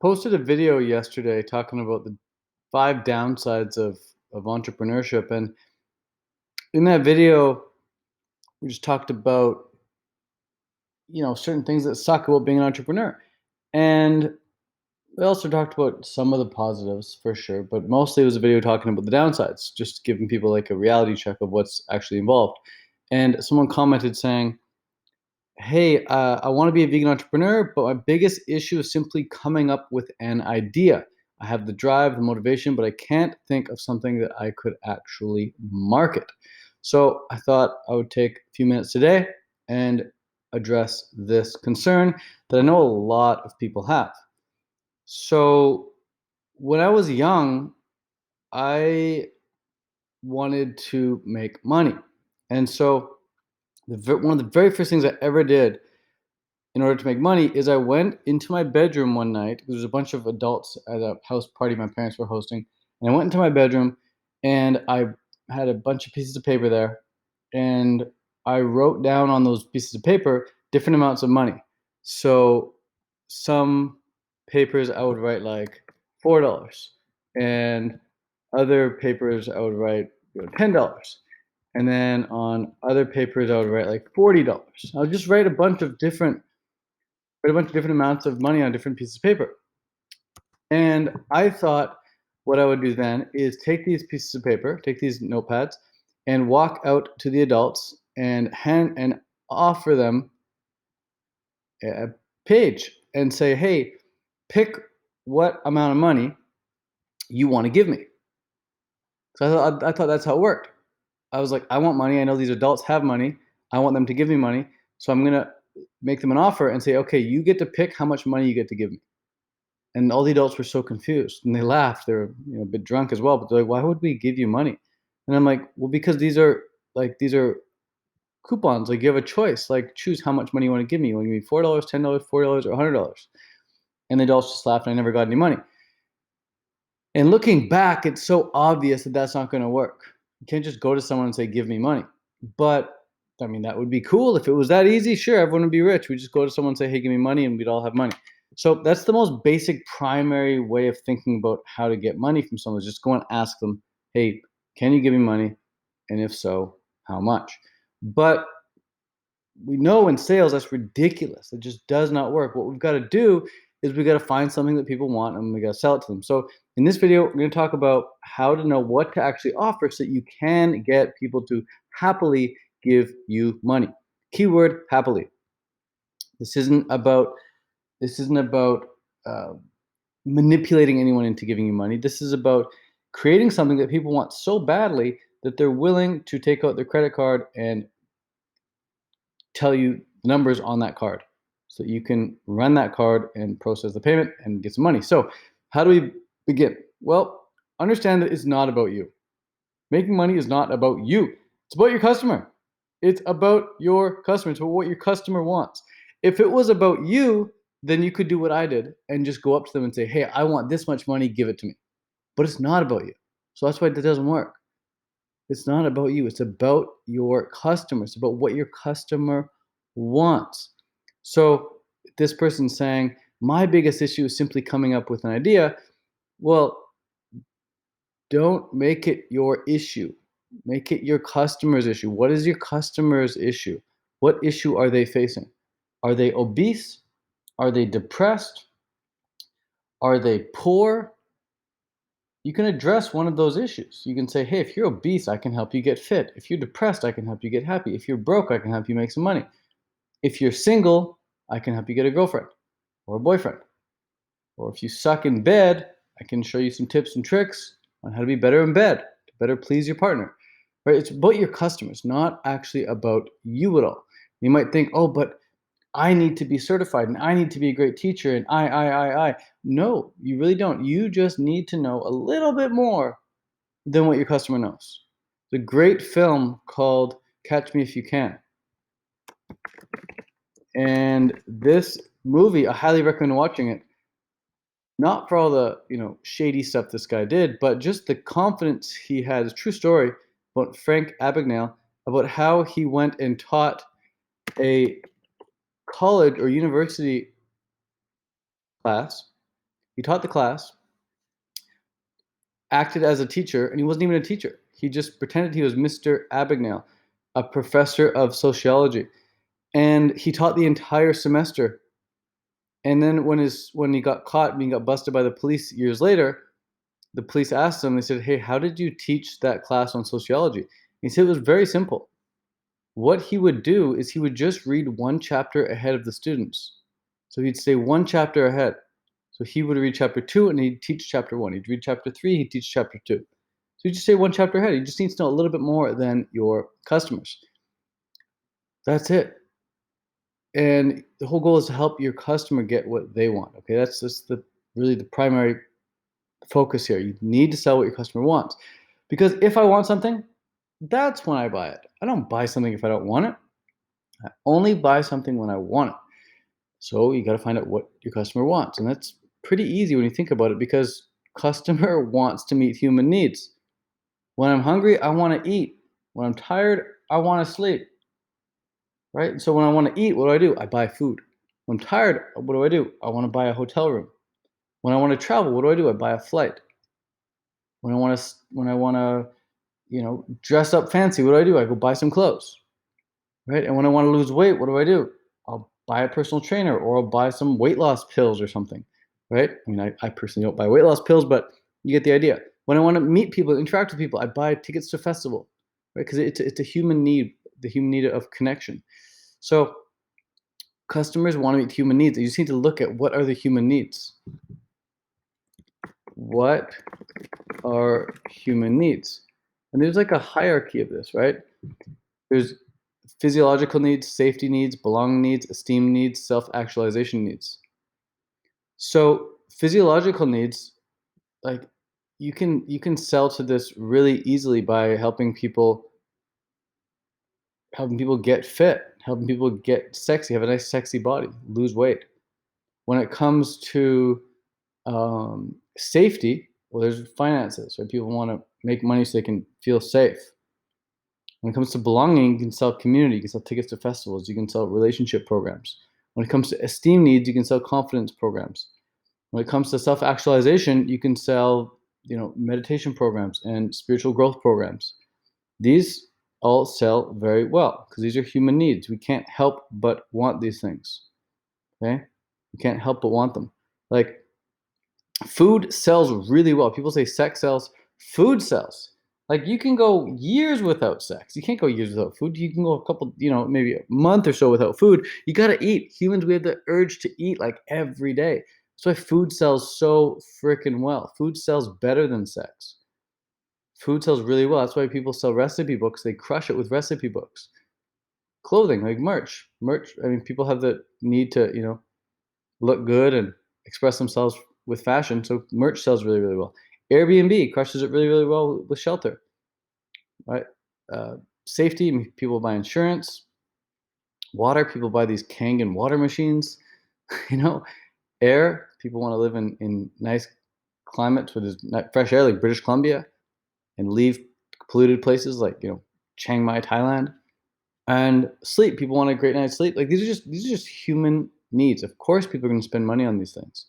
posted a video yesterday talking about the 5 downsides of entrepreneurship, and in that video, we just talked about, certain things that suck about being an entrepreneur. And we also talked about some of the positives for sure, but mostly it was a video talking about the downsides, just giving people like a reality check of what's actually involved. And someone commented saying, "Hey, I want to be a vegan entrepreneur, but my biggest issue is simply coming up with an idea. I have the drive, the motivation, but I can't think of something that I could actually market." So I thought I would take a few minutes today and address this concern that I know a lot of people have. So when I was young, I wanted to make money. And so one of the very first things I ever did in order to make money is I went into my bedroom one night. There was a bunch of adults at a house party my parents were hosting, and I went into my bedroom and I had a bunch of pieces of paper there, and I wrote down on those pieces of paper different amounts of money. So some papers I would write like $4, and other papers I would write $10. And then on other papers I would write like $40. I would just write a bunch of different amounts of money on different pieces of paper. And I thought what I would do then is take these pieces of paper, take these notepads, and walk out to the adults and offer them a page and say, "Hey, pick what amount of money you want to give me." So I thought that's how it worked. I was like, I want money. I know these adults have money. I want them to give me money. So I'm gonna make them an offer and say, "Okay, you get to pick how much money you get to give me." And all the adults were so confused and they laughed. They were, a bit drunk as well, but they're like, "Why would we give you money?" And I'm like, "Well, because these are coupons. Like you have a choice. Like choose how much money you want to give me. You want to give me $4, $10, $40, or $100?" And the adults just laughed and I never got any money. And looking back, it's so obvious that that's not going to work. You can't just go to someone and say, "Give me money." But I mean, that would be cool if it was that easy. Sure, everyone would be rich. We just go to someone and say, "Hey, give me money," and we'd all have money. So that's the most basic, primary way of thinking about how to get money from someone. Is just go and ask them, "Hey, can you give me money? And if so, how much?" But we know in sales that's ridiculous. It just does not work. What we've got to do is we got to find something that people want and we got to sell it to them. So in this video, we're going to talk about how to know what to actually offer so that you can get people to happily give you money. Keyword happily. This isn't about uh, manipulating anyone into giving you money. This is about creating something that people want so badly that they're willing to take out their credit card and tell you the numbers on that card so that you can run that card and process the payment and get some money. So, how do we begin? Well, understand that it's not about you. Making money is not about you. It's about your customer. It's about your customer. It's about what your customer wants. If it was about you, then you could do what I did and just go up to them and say, "Hey, I want this much money, give it to me." But it's not about you. So that's why it doesn't work. It's not about you. It's about your customer. It's about what your customer wants. So this person's saying, "My biggest issue is simply coming up with an idea." Well, don't make it your issue. Make it your customer's issue. What is your customer's issue? What issue are they facing? Are they obese? Are they depressed? Are they poor? You can address one of those issues. You can say, "Hey, if you're obese, I can help you get fit. If you're depressed, I can help you get happy. If you're broke, I can help you make some money. If you're single, I can help you get a girlfriend or a boyfriend. Or if you suck in bed, I can show you some tips and tricks on how to be better in bed, to better please your partner." Right? It's about your customers, not actually about you at all. You might think, "Oh, but I need to be certified and I need to be a great teacher and I." No, you really don't. You just need to know a little bit more than what your customer knows. The great film called Catch Me If You Can. And this movie, I highly recommend watching it. Not for all the, shady stuff this guy did, but just the confidence he had. It's a true story about Frank Abagnale, about how he went and taught a college or university class He taught the class, acted as a teacher, and he wasn't even a teacher. He just pretended he was Mr. Abagnale, a professor of sociology, and he taught the entire semester. And then when he got caught and he got busted by the police years later, the police asked him, they said, "Hey, how did you teach that class on sociology?" He said it was very simple. What he would do is he would just read one chapter ahead of the students. So he'd stay one chapter ahead. So he would read chapter 2 and he'd teach chapter 1. He'd read chapter 3, he'd teach chapter 2. So you just stay one chapter ahead. You just need to know a little bit more than your customers. That's it. And the whole goal is to help your customer get what they want. Okay, that's just really the primary focus here. You need to sell what your customer wants. Because if I want something, that's when I buy it. I don't buy something if I don't want it. I only buy something when I want it. So you got to find out what your customer wants. And that's pretty easy when you think about it because customer wants to meet human needs. When I'm hungry, I want to eat. When I'm tired, I want to sleep. Right? So when I want to eat, what do? I buy food. When I'm tired, what do? I want to buy a hotel room. When I want to travel, what do? I buy a flight. When I want to, dress up fancy, what do? I go buy some clothes. Right? And when I want to lose weight, what do? I'll buy a personal trainer or I'll buy some weight loss pills or something. Right? I mean, I personally don't buy weight loss pills, but you get the idea. When I want to meet people, interact with people, I buy tickets to festival, right? Because it's a human need, the human need of connection. So customers want to meet human needs. You just need to look at what are the human needs. What are human needs? And there's like a hierarchy of this, right? There's physiological needs, safety needs, belonging needs, esteem needs, self-actualization needs. So physiological needs, like you can sell to this really easily by helping people get fit, helping people get sexy, have a nice sexy body, lose weight. When it comes to safety, well, there's finances, right? People want to make money so they can feel safe. When it comes to belonging, you can sell community, you can sell tickets to festivals, you can sell relationship programs. When it comes to esteem needs, you can sell confidence programs. When it comes to self-actualization, you can sell, meditation programs and spiritual growth programs. These all sell very well because these are human needs. We can't help but want these things. Okay? We can't help but want them. Like food sells really well. People say sex sells, food sells. Like you can go years without sex. You can't go years without food. You can go a couple, maybe a month or so without food. You got to eat. Humans, we have the urge to eat like every day. That's why food sells so freaking well. Food sells better than sex. Food sells really well. That's why people sell recipe books. They crush it with recipe books. Clothing, like merch. Merch, I mean, people have the need to, look good and express themselves with fashion. So merch sells really, really well. Airbnb crushes it really, really well with shelter, right? Uh, Safety, people buy insurance. Water, people buy these Kangen water machines. you know, Air, people want to live in nice climates with fresh air, like British Columbia, and leave polluted places like Chiang Mai, Thailand. And sleep, people want a great night's sleep. Like these are just human needs. Of course, people are going to spend money on these things.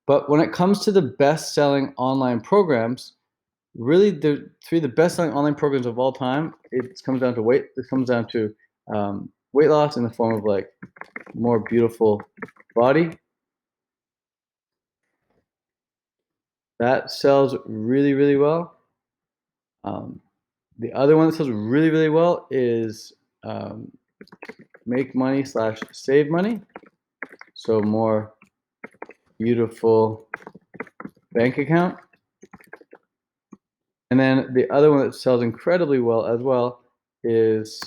But when it comes to the best-selling online programs, really the three of the best-selling online programs of all time, it comes down to weight. It comes down to weight loss in the form of like more beautiful body. That sells really, really well. Um, the other one that sells really, really well is um, make money slash save money. So more beautiful bank account. And then the other one that sells incredibly well as well is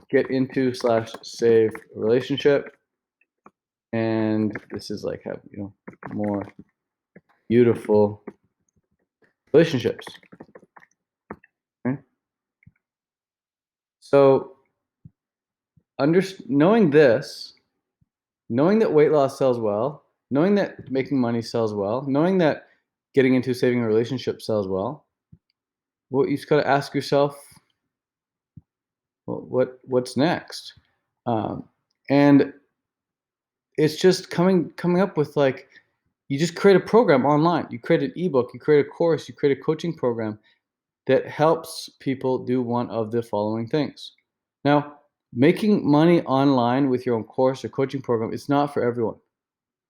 get into slash save a relationship. And this is like have, more beautiful relationships. Okay? So knowing this, knowing that weight loss sells well, knowing that making money sells well, knowing that getting into saving a relationship sells well, well, you just got to ask yourself, well, what's next? And it's just coming up with like You just create a program online. You create an ebook, you create a course, you create a coaching program that helps people do one of the following things. Now, making money online with your own course or coaching program is not for everyone.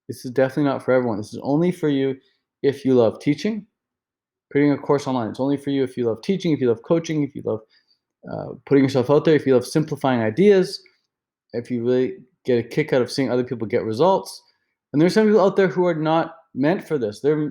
This is definitely not for everyone. This is only for you if you love teaching. Creating a course online, it's only for you if you love teaching, if you love coaching, if you love putting yourself out there, if you love simplifying ideas, if you really get a kick out of seeing other people get results. And there's some people out there who are not meant for this. Their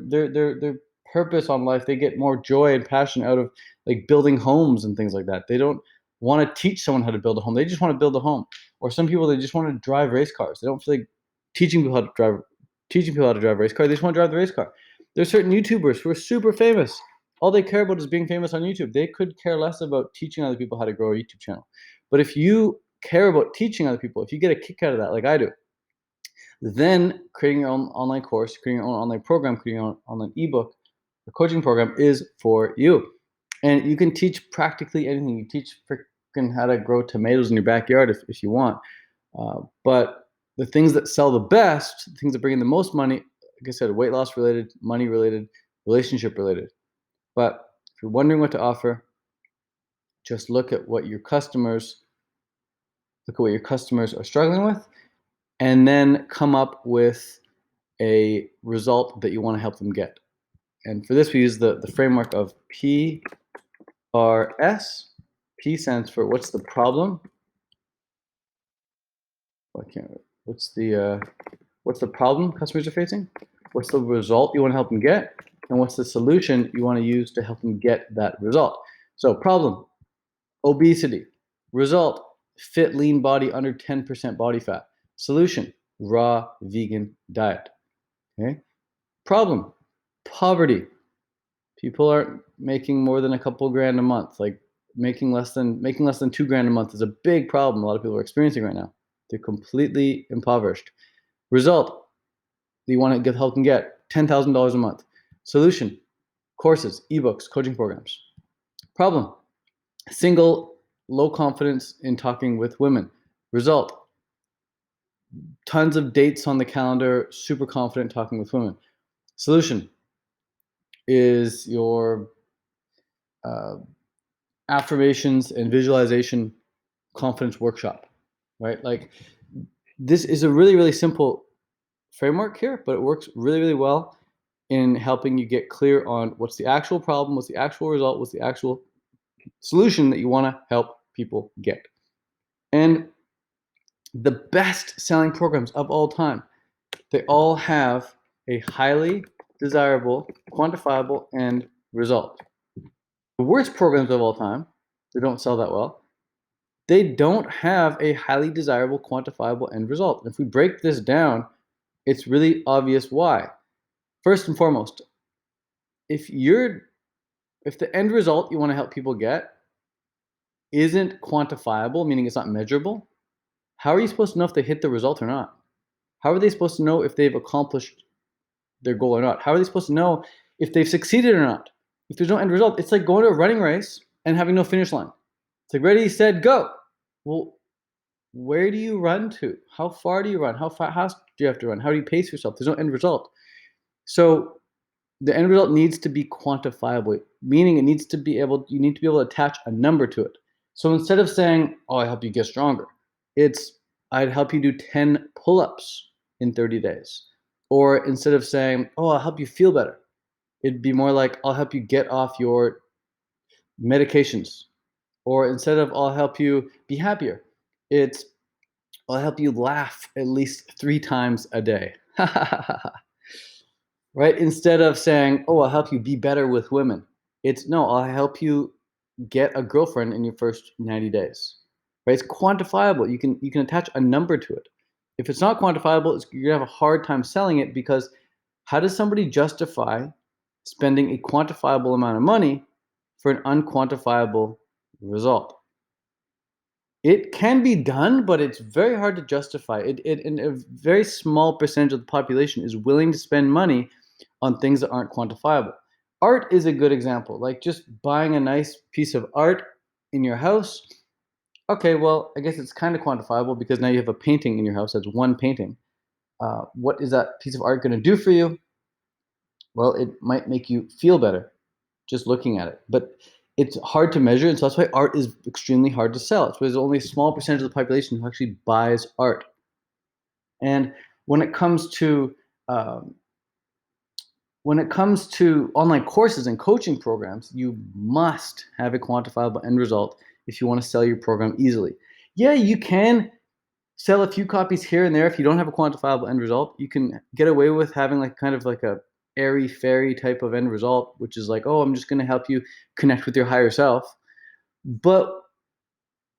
purpose on life, they get more joy and passion out of like building homes and things like that. They don't want to teach someone how to build a home. They just want to build a home. Or some people, they just want to drive race cars. They don't feel like teaching people how to drive a race car. They just want to drive the race car. There's certain YouTubers who are super famous. All they care about is being famous on YouTube. They could care less about teaching other people how to grow a YouTube channel. But if you care about teaching other people, if you get a kick out of that, like I do, then creating your own online course, creating your own online program, creating your own online ebook, or coaching program is for you. And you can teach practically anything. You teach freaking how to grow tomatoes in your backyard if you want. But the things that sell the best, the things that bring in the most money, like I said, weight loss related, money related, relationship related. But if you're wondering what to offer, just look at what your customers are struggling with, and then come up with a result that you want to help them get. And for this, we use the framework of PRS. P stands for what's the problem? What's the problem customers are facing? What's the result you want to help them get? And what's the solution you want to use to help them get that result? So problem, obesity. Result, fit, lean body under 10% body fat. Solution, raw vegan diet. Okay. Problem, poverty. People aren't making more than a couple grand a month. Like making less than $2,000 a month is a big problem a lot of people are experiencing right now. They're completely impoverished. Result, you want to help them get $10,000 a month. Solution, courses, ebooks, coaching programs. Problem, single, low confidence in talking with women. Result, tons of dates on the calendar, super confident talking with women. Solution is your uh, affirmations and visualization confidence workshop, right? Like this is a really, really simple framework here, but it works really, really well in helping you get clear on what's the actual problem, what's the actual result, what's the actual solution that you want to help people get. And the best selling programs of all time, they all have a highly desirable, quantifiable end result. The worst programs of all time, they don't sell that well, they don't have a highly desirable, quantifiable end result. And if we break this down, it's really obvious why. First and foremost, if the end result you want to help people get isn't quantifiable, meaning it's not measurable, how are you supposed to know if they hit the result or not? How are they supposed to know if they've accomplished their goal or not? How are they supposed to know if they've succeeded or not? If there's no end result, it's like going to a running race and having no finish line. It's like ready, set, go. Well, where do you run to? How far do you run? How fast do you have to run? How do you pace yourself? There's no end result. So the end result needs to be quantifiable, meaning you need to be able to attach a number to it. So instead of saying, oh, I help you get stronger, it's I'd help you do 10 pull-ups in 30 days. Or instead of saying, oh, I'll help you feel better, it'd be more like I'll help you get off your medications. Or instead of I'll help you be happier, it's I'll help you laugh at least 3 times a day. Right? Instead of saying, oh, I'll help you be better with women, it's no, I'll help you get a girlfriend in your first 90 days. Right? It's quantifiable. You can attach a number to it. If it's not quantifiable, you're gonna have a hard time selling it, because how does somebody justify spending a quantifiable amount of money for an unquantifiable result? It can be done, but it's very hard to justify. And a very small percentage of the population is willing to spend money on things that aren't quantifiable. Art is a good example. Like just buying a nice piece of art in your house. Okay, well, I guess it's kind of quantifiable because now you have a painting in your house. That's one painting. What is that piece of art going to do for you? Well, it might make you feel better just looking at it, but it's hard to measure, and so that's why art is extremely hard to sell. It's why there's only a small percentage of the population who actually buys art. And when it comes to um, when it comes to online courses and coaching programs, you must have a quantifiable end result if you want to sell your program easily. Yeah, you can sell a few copies here and there if you don't have a quantifiable end result. You can get away with having like kind of like a airy fairy type of end result, which is like, oh, I'm just going to help you connect with your higher self. But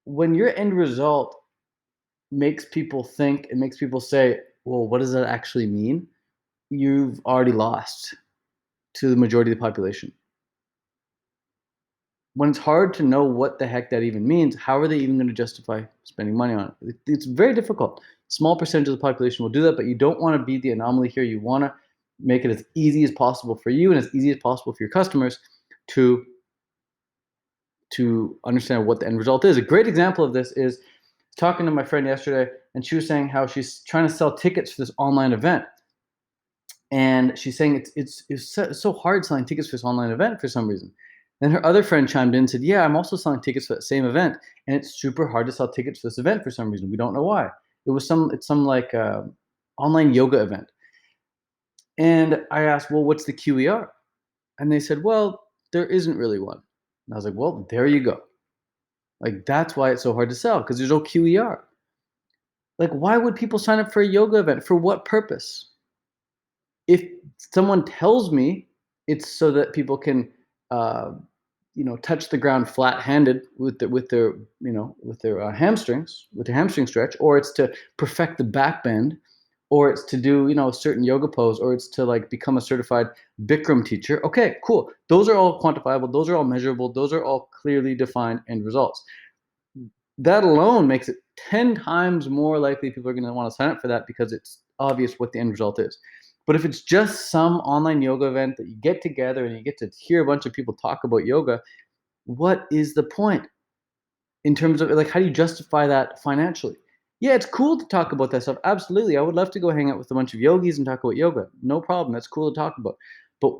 when your end result makes people think, it makes people say, well, what does that actually mean? You've already lost to the majority of the population. When it's hard to know what the heck that even means, how are they even going to justify spending money on it? It's very difficult. Small percentage of the population will do that, but you don't want to be the anomaly here. You want to make it as easy as possible for you and as easy as possible for your customers to understand what the end result is. A great example of this is talking to my friend yesterday, and she was saying how she's trying to sell tickets for this online event. And she's saying it's so hard selling tickets for this online event for some reason. Then her other friend chimed in and said, yeah, I'm also selling tickets for that same event, and it's super hard to sell tickets for this event for some reason. We don't know why. It's some like online yoga event. And I asked, well, what's the QER? And they said, well, there isn't really one. And I was like, well, there you go. Like, that's why it's so hard to sell, because there's no QER. Like, why would people sign up for a yoga event? For what purpose? If someone tells me it's so that people can, uh, touch the ground flat-handed with their hamstrings, with their hamstring stretch, or it's to perfect the back bend, or it's to do a certain yoga pose, or it's to like become a certified Bikram teacher. Okay, cool. Those are all quantifiable. Those are all measurable. Those are all clearly defined end results. That alone makes it 10 times more likely people are going to want to sign up for that because it's obvious what the end result is. But if it's just some online yoga event that you get together and you get to hear a bunch of people talk about yoga, what is the point in terms of like how do you justify that financially? Yeah, it's cool to talk about that stuff. Absolutely. I would love to go hang out with a bunch of yogis and talk about yoga. No problem. That's cool to talk about. But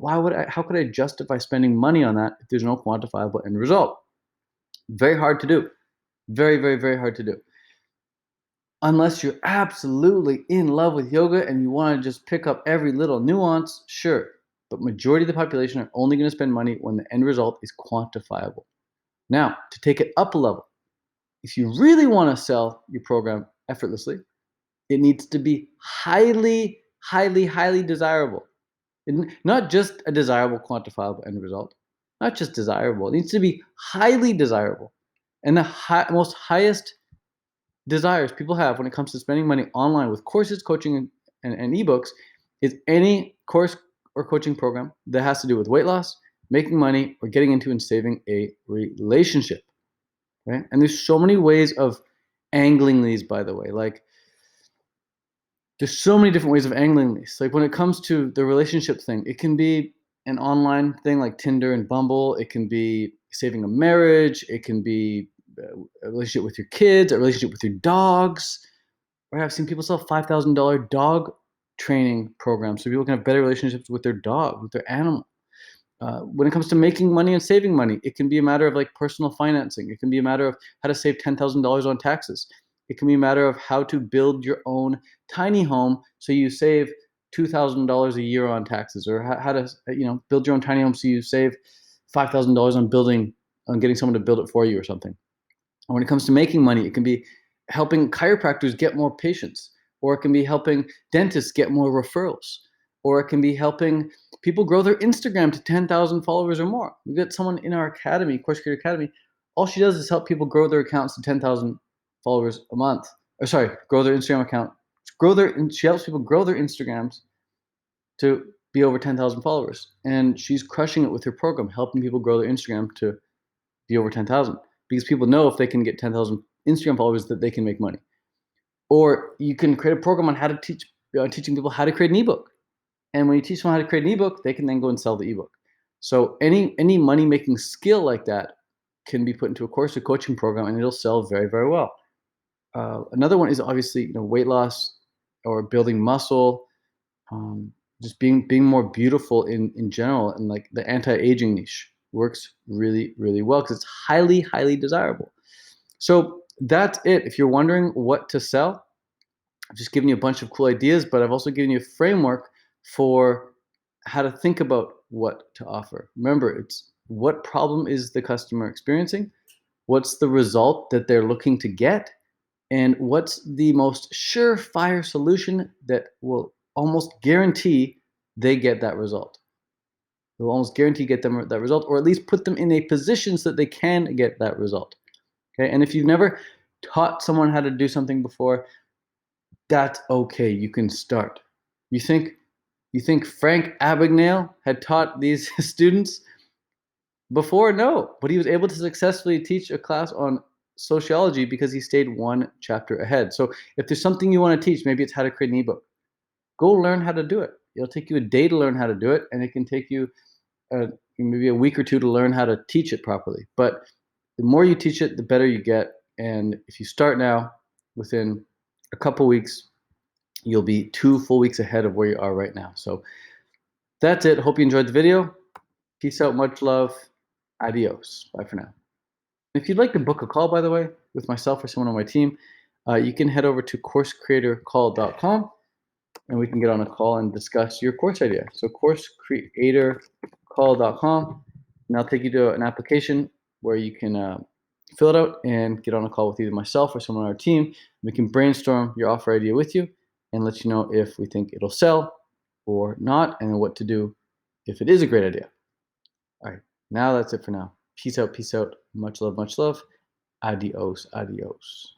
how could I justify spending money on that if there's no quantifiable end result? Very hard to do. Very, very, very hard to do. Unless you're absolutely in love with yoga and you want to just pick up every little nuance, sure. But majority of the population are only going to spend money when the end result is quantifiable. Now, to take it up a level, if you really want to sell your program effortlessly, it needs to be highly, highly, highly desirable. Not just a desirable quantifiable end result, not just desirable. It needs to be highly desirable. And the most highest desires people have when it comes to spending money online with courses, coaching, and ebooks is any course or coaching program that has to do with weight loss, making money, or getting into and saving a relationship. Right? And there's so many ways of angling these, by the way. Like, there's so many different ways of angling these. Like, when it comes to the relationship thing, it can be an online thing like Tinder and Bumble. It can be saving a marriage. It can be a relationship with your kids, a relationship with your dogs. Right? I've seen people sell $5,000 dog training programs so people can have better relationships with their dog, with their animal. When it comes to making money and saving money, it can be a matter of like personal financing. It can be a matter of how to save $10,000 on taxes. It can be a matter of how to build your own tiny home so you save $2,000 a year on taxes, or how to build your own tiny home so you save $5,000 on getting someone to build it for you or something. And when it comes to making money, it can be helping chiropractors get more patients, or it can be helping dentists get more referrals, or it can be helping people grow their Instagram to 10,000 followers or more. We've got someone in our academy, Course Creator Academy. All she does is help people grow their accounts to 10,000 followers a month. Or sorry, grow their Instagram account. She helps people grow their Instagrams to be over 10,000 followers. And she's crushing it with her program, helping people grow their Instagram to be over 10,000, because people know if they can get 10,000 Instagram followers that they can make money. Or you can create a program on how to teaching people how to create an ebook. And when you teach them how to create an ebook, they can then go and sell the ebook. So any money making skill like that can be put into a course or coaching program, and it'll sell very, very well. Another one is obviously weight loss or building muscle. just being more beautiful in general, and like the anti-aging niche works really, really well because it's highly, highly desirable. So that's it. If you're wondering what to sell, I've just given you a bunch of cool ideas, but I've also given you a framework for how to think about what to offer. Remember, it's what problem is the customer experiencing? What's the result that they're looking to get? And what's the most surefire solution that will almost guarantee they get that result? It will almost guarantee get them that result, or at least put them in a position so that they can get that result. Okay. And if you've never taught someone how to do something before, that's okay. You can start. You think you think Frank Abagnale had taught these students before? No, but he was able to successfully teach a class on sociology because he stayed one chapter ahead. So if there's something you want to teach, maybe it's how to create an ebook. Go learn how to do it. It'll take you a day to learn how to do it, and it can take you maybe a week or two to learn how to teach it properly. But the more you teach it, the better you get. And if you start now, within a couple weeks, you'll be 2 full weeks ahead of where you are right now. So that's it. Hope you enjoyed the video. Peace out. Much love. Adios. Bye for now. If you'd like to book a call, by the way, with myself or someone on my team, you can head over to coursecreatorcall.com and we can get on a call and discuss your course idea. So coursecreatorcall.com, and I'll take you to an application where you can fill it out and get on a call with either myself or someone on our team. We can brainstorm your offer idea with you and let you know if we think it'll sell or not, and what to do if it is a great idea. All right, now that's it for now. Peace out, peace out. Much love, much love. Adios, adios.